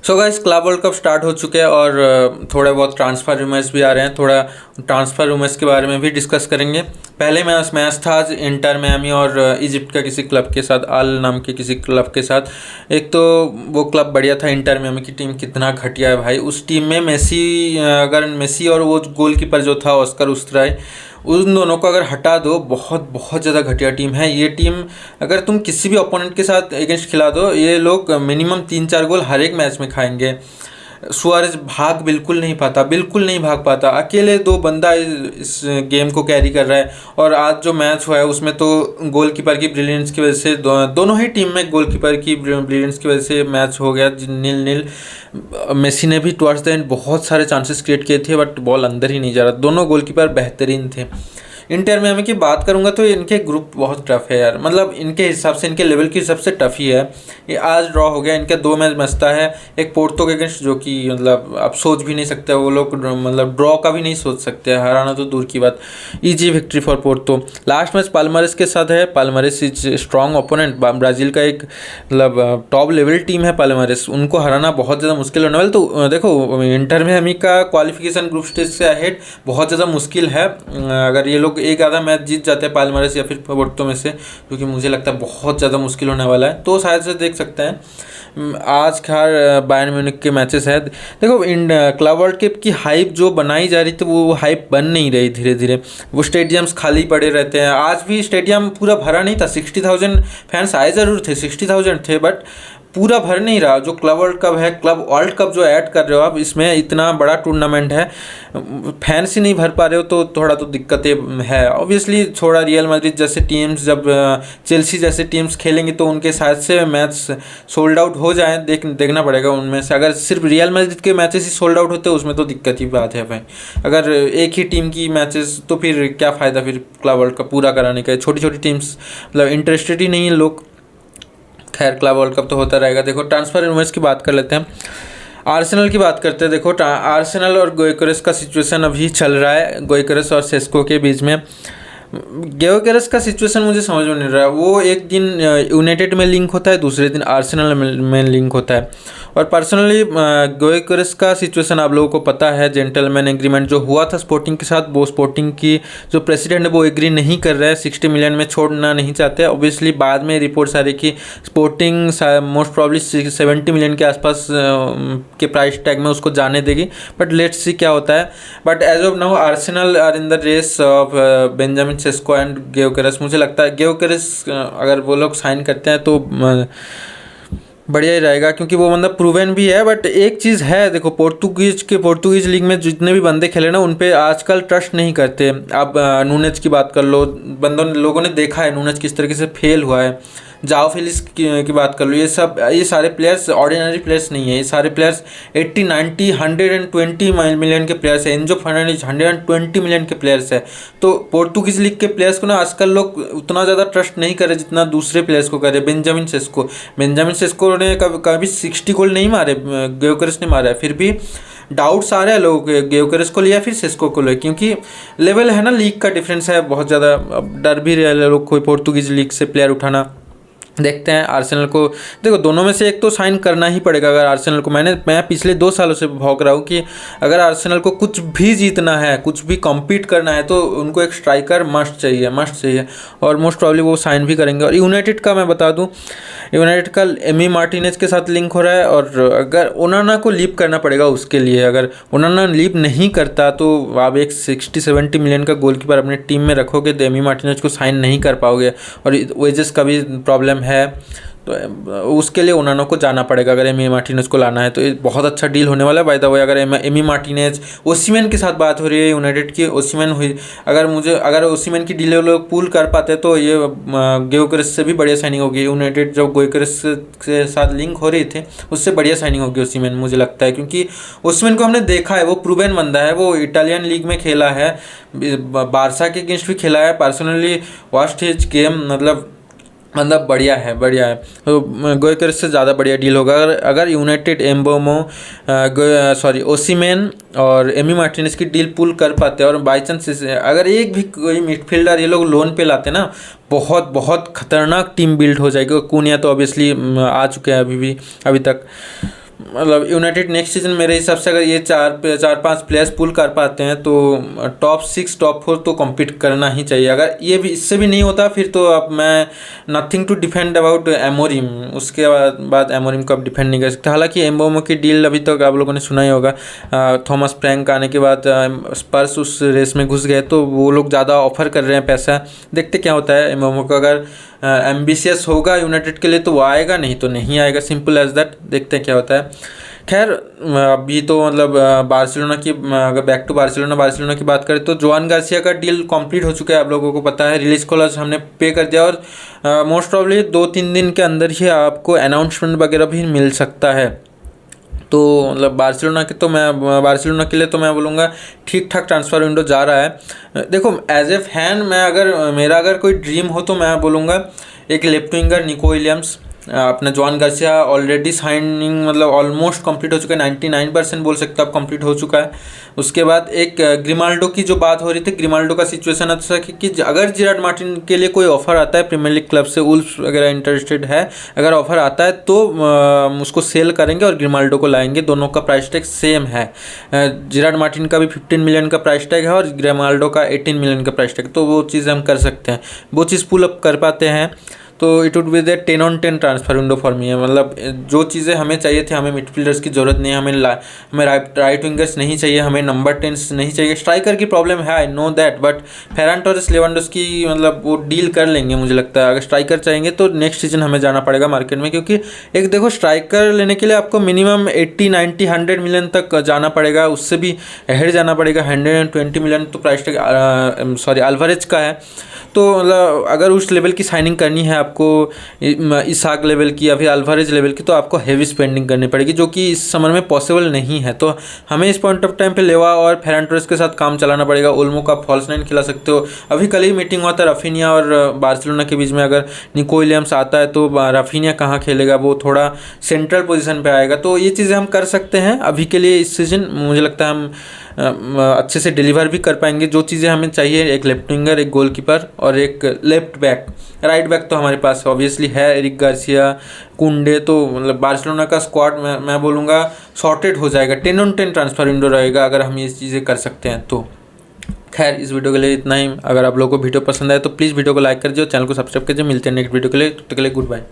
So guys, club world cup start हो चुके हैं और थोड़े बहुत ट्रांसफ़र रूमर्स भी आ रहे हैं। थोड़ा ट्रांसफ़र रूमर्स के बारे में भी डिस्कस करेंगे। पहले मैच था आज इंटर मियामी और इजिप्ट का किसी क्लब के साथ, अल नाम के किसी क्लब के साथ। एक तो वो क्लब बढ़िया था, इंटर मियामी की टीम कितना घटिया है भाई। उस टीम में अगर मेसी और वो गोलकीपर जो था ऑस्कर उस्तराय, उन दोनों को अगर हटा दो, बहुत बहुत ज़्यादा घटिया टीम है ये टीम। अगर तुम किसी भी ओपोनेंट के साथ अगेंस्ट खिला दो, ये लोग मिनिमम 3-4 गोल हर एक मैच में खाएंगे। सुआरेज बिल्कुल नहीं पाता, बिल्कुल नहीं भाग पाता। अकेले 2 बंदा इस गेम को कैरी कर रहा है। और आज जो मैच हुआ है उसमें तो गोलकीपर की ब्रिलियंस की वजह से दोनों ही टीम में गोलकीपर की ब्रिलियंस की वजह से मैच हो गया 0-0। मेसी ने भी टुवर्ड्स द एंड बहुत सारे चांसेस क्रिएट किए थे, बट बॉल अंदर ही नहीं जा रहा। दोनों गोलकीपर बेहतरीन थे। इंटर मियामी की बात करूंगा तो इनके ग्रुप बहुत टफ है यार, मतलब इनके हिसाब से, इनके लेवल के हिसाब से टफ ही है। ये आज ड्रॉ हो गया, इनके 2 मैच बचता है। एक पोर्तो के अगेंस्ट, जो कि मतलब आप सोच भी नहीं सकते, वो लोग मतलब ड्रॉ का भी नहीं सोच सकते, हराना तो दूर की बात। Easy victory for Porto. Last match Palmeiras के साथ है। Palmeiras is strong opponent, Brazil का एक मतलब टॉप लेवल टीम है पाल्मारेस। उनको हराना बहुत ज़्यादा मुश्किल होने वाला। तो देखो, इंटर मियामी का क्वालिफिकेशन ग्रुप स्टेज से अहेड बहुत ज़्यादा मुश्किल है। अगर ये लोग एक आधा मैच जीत जाते हैं पाल्मारेस या फिर पोर्तो में से, क्योंकि मुझे लगता है बहुत ज़्यादा मुश्किल होने वाला है, तो शायद से देख सकते हैं। आज खैर बायर्न म्यूनिख के मैचेस है। देखो, इन क्लब वर्ल्ड कप की हाइप जो बनाई जा रही थी, वो हाइप बन नहीं रही धीरे धीरे। वो स्टेडियम्स खाली पड़े रहते हैं। आज भी स्टेडियम पूरा भरा नहीं था। 60,000 फैंस आए ज़रूर थे, 60,000 थे, बट पूरा भर नहीं रहा। जो क्लब वर्ल्ड कप है, क्लब वर्ल्ड कप जो ऐड कर रहे हो आप, इसमें इतना बड़ा टूर्नामेंट है, फैंस ही नहीं भर पा रहे हो, तो थोड़ा तो दिक्कतें है ऑब्वियसली। थोड़ा रियल मैड्रिड जैसे टीम्स, जब चेल्सी जैसे टीम्स खेलेंगे तो उनके शायद से मैच सोल्ड आउट हो जाए। देखना पड़ेगा उनमें से। अगर सिर्फ रियल मैड्रिड के मैचेस ही सोल्ड आउट होते, उसमें तो दिक्कत ही बात है भाई। अगर एक ही टीम की मैचेस, तो फिर क्या फ़ायदा फिर क्लब वर्ल्ड कप पूरा कराने का। छोटी छोटी टीम्स मतलब इंटरेस्टेड ही नहीं है लोग। खैर, क्लब वर्ल्ड कप तो होता रहेगा। देखो, ट्रांसफर रूमर्स की बात कर लेते हैं। आर्सेनल की बात करते हैं। देखो, आर्सेनल और गोइकरेस का सिचुएशन अभी चल रहा है, गोइकरेस और सेस्को के बीच में। गोइकरेस का सिचुएशन मुझे समझ में नहीं रहा है। वो एक दिन यूनाइटेड में लिंक होता है, दूसरे दिन आर्सेनल में लिंक होता है। और पर्सनली गोइकरेस का सिचुएशन आप लोगों को पता है। जेंटलमैन एग्रीमेंट जो हुआ था स्पोर्टिंग के साथ, वो स्पोर्टिंग की जो प्रेसिडेंट है वो एग्री नहीं कर रहा है, 60 मिलियन में छोड़ना नहीं चाहते। ऑब्वियसली बाद में रिपोर्ट्स आ रही कि स्पोर्टिंग मोस्ट प्रॉब्ली 70 मिलियन के आसपास के प्राइस टैग में उसको जाने देगी, बट लेट्स सी क्या होता है। But as of now Arsenal are in the race of Benjamin Sesko and Gyokeres. मुझे लगता है गोइकरेस अगर वो लोग साइन करते हैं तो बढ़िया ही रहेगा, क्योंकि वो बंदा प्रूवन भी है। बट एक चीज़ है, देखो, पोर्तुगीज लीग में जितने भी बंदे खेले ना, उन पे आजकल ट्रस्ट नहीं करते। आप नूनेज की बात कर लो, लोगों ने देखा है नूनेज किस तरीके से फेल हुआ है। जाओ फेलिक्स की बात कर लो। ये सारे प्लेयर्स ऑर्डिनरी प्लेयर्स नहीं है। ये सारे प्लेयर्स 80, 90, 120 मिलियन के प्लेयर्स हैं। एंजो फर्नांडिस 120 मिलियन के प्लेयर्स है। तो पोर्तुगीज लीग के प्लेयर्स को ना आजकल लोग उतना ज़्यादा ट्रस्ट नहीं करे जितना दूसरे प्लेयर्स को करे। बेंजामिन सेस्को ने कभी 60 गोल नहीं मारे, गोइकरेस ने मारा है, फिर भी डाउट्स आ रहे हैं लोगों के। गोइकरेस को लिया फिर सेस्को को लिया, क्योंकि लेवल है ना, लीग का डिफरेंस है बहुत ज़्यादा। अब डर भी रहे लोग कोई पोर्तुगीज लीग से प्लेयर उठाना। देखते हैं आर्सेनल को। देखो, दोनों में से एक तो साइन करना ही पड़ेगा। अगर आर्सेनल को, मैं पिछले 2 सालों से भौंक रहा हूँ कि अगर आर्सेनल को कुछ भी जीतना है, कुछ भी कम्पीट करना है, तो उनको एक स्ट्राइकर मस्ट चाहिए। और मोस्ट प्रॉब्ली वो साइन भी करेंगे। और यूनाइटेड का मैं बता दूँ, यूनाइटेड का एमी मार्टिनेज के साथ लिंक हो रहा है। और अगर ओनाना को लीव करना पड़ेगा उसके लिए। अगर ओनाना लीव नहीं करता तो आप एक 60-70 मिलियन का गोलकीपर अपने टीम में रखोगे, तो एमी मार्टिनेज को साइन नहीं कर पाओगे। और वेजेस का भी प्रॉब्लम है, तो उसके लिए ओनाना को जाना पड़ेगा। अगर एमी मार्टिनेज को लाना है तो ये बहुत अच्छा डील होने वाला है। बाय द वे, अगर एमी मार्टिनेज, ओसिमेन के साथ बात हो रही है यूनाइटेड की, ओसिमेन हुई, अगर ओसिमेन की डील लोग पुल कर पाते तो ये गोइकरेस से भी बढ़िया साइनिंग होगी। यूनाइटेड जब गोइकरेस के साथ लिंक हो रही थी, उससे बढ़िया साइनिंग होगी ओसिमेन, मुझे लगता है। क्योंकि ओसिमेन को हमने देखा है, वो प्रूवन बंदा है। वो इटालियन लीग में खेला है, बारसा के अगेंस्ट भी खेला है। पर्सनली वॉच्ड हिज गेम, मतलब बढ़िया है। तो गोइकरेस से ज़्यादा बढ़िया डील होगा अगर यूनाइटेड ओसिमेन और एमी मार्टिनेज की डील पुल कर पाते हैं। और बाई चांस अगर एक भी कोई मिडफील्डर ये लोग लोन पे लाते ना, बहुत बहुत खतरनाक टीम बिल्ड हो जाएगी। कूनिया तो ऑब्वियसली आ चुके हैं अभी तक। मतलब यूनाइटेड नेक्स्ट सीजन मेरे हिसाब से अगर ये चार पांच प्लेयर्स पुल कर पाते हैं तो टॉप 6 टॉप 4 तो कम्पीट करना ही चाहिए। अगर ये भी इससे भी नहीं होता फिर तो अब मैं nothing to defend about Amorim, उसके बाद एमोरिम को अब डिफेंड नहीं कर सकते। हालांकि एम्बोमो की डील अभी तक आप लोगों ने सुना ही होगा, थॉमस फ्रैंक आने के बाद स्पर्स उस रेस में घुस गए तो वो लोग ज़्यादा ऑफर कर रहे हैं पैसा, देखते क्या होता है। एम्बोमो को अगर एम्बिशियस होगा यूनाइटेड के लिए तो वो आएगा, नहीं तो नहीं आएगा, सिंपल एज दैट, देखते हैं क्या होता है। खैर अभी तो मतलब बार्सिलोना की, अगर बैक टू बार्सिलोना की बात करें तो जोआन गार्सिया का डील कंप्लीट हो चुका है, आप लोगों को पता है। रिलीज क्लॉज हमने पे कर दिया और मोस्ट प्रॉब्ली 2-3 दिन के अंदर ही आपको अनाउंसमेंट वगैरह भी मिल सकता है। तो मतलब बार्सिलोना के लिए तो मैं बोलूँगा ठीक ठाक ट्रांसफ़र विंडो जा रहा है। देखो एज ए फैन मेरा अगर कोई ड्रीम हो तो मैं बोलूँगा एक लेफ्ट विंगर निको विलियम्स, अपना जॉन गार्सिया ऑलरेडी साइनिंग मतलब ऑलमोस्ट कंप्लीट हो चुका है, 99% बोल सकते हो आप कंप्लीट हो चुका है। उसके बाद एक ग्रिमाल्डो की जो बात हो रही थी, ग्रिमाल्डो का सिचुएशन अच्छा कि अगर जेरार्ड मार्टिन के लिए कोई ऑफर आता है प्रीमियर लीग क्लब से, वुल्व्स वगैरह इंटरेस्टेड है, अगर ऑफर आता है तो उसको सेल करेंगे और ग्रिमाल्डो को लाएंगे। दोनों का प्राइस टैग सेम है, जेरार्ड मार्टिन का भी 15 मिलियन का प्राइस टैग है और ग्रिमाल्डो का 18 मिलियन का प्राइस टैग, तो वो चीज़ हम कर सकते हैं, वो चीज़ पुल अप कर पाते हैं। तो it would be the 10-on-10 transfer window for me है। मतलब जो चीज़ें हमें चाहिए थी, हमें मिडफील्डर्स की ज़रूरत नहीं है, हमें राइट विंगर्स नहीं चाहिए, हमें नंबर 10 नहीं चाहिए, स्ट्राइकर की प्रॉब्लम है, I know that, but Ferran Torres Lewandowski मतलब वो डील कर लेंगे मुझे लगता है। अगर स्ट्राइकर चाहेंगे तो नेक्स्ट सीजन हमें जाना पड़ेगा मार्केट में, क्योंकि एक देखो स्ट्राइकर लेने के लिए आपको मिनिमम 80, 90, 100 मिलियन तक जाना पड़ेगा, उससे भी अहेड जाना पड़ेगा। 120 मिलियन तो प्राइस टैग अल्वारेज का है। तो मतलब अगर उस लेवल की साइनिंग करनी है आपको, इसाक लेवल की या फिर अल्वारेज लेवल की, तो आपको हेवी स्पेंडिंग करनी पड़ेगी, जो कि इस समर में पॉसिबल नहीं है। तो हमें इस पॉइंट ऑफ टाइम पे लेवा और फेरान टोरेस के साथ काम चलाना पड़ेगा। ओल्मो का फॉल्स 9 खिला सकते हो। अभी कल ही मीटिंग हुआ था राफिनिया और बार्सिलोना के बीच में, अगर निको विलियम्स आता है तो राफिनिया कहाँ खेलेगा, वो थोड़ा सेंट्रल पोजीशन पे आएगा। तो ये चीज़ें हम कर सकते हैं अभी के लिए। इस सीज़न मुझे लगता है हम अच्छे से डिलीवर भी कर पाएंगे जो चीज़ें हमें चाहिए, एक लेफ्ट विंगर, एक गोलकीपर और एक लेफ्ट बैक। राइट बैक तो हमारे पास ऑब्वियसली है, एरिक गार्सिया, कुंडे। तो मतलब बार्सिलोना का स्क्वाड मैं बोलूँगा सॉर्टेड हो जाएगा, 10-on-10 ट्रांसफर विंडो रहेगा अगर हम ये चीज़ें कर सकते हैं तो। खैर इस वीडियो के लिए इतना ही। अगर आप लोगों को वीडियो पसंद आए तो प्लीज़ वीडियो को लाइक कर दीजिए, चैनल को सब्सक्राइब कीजिए। मिलते हैं नेक्स्ट वीडियो के लिए, तब तक के लिए गुड बाय।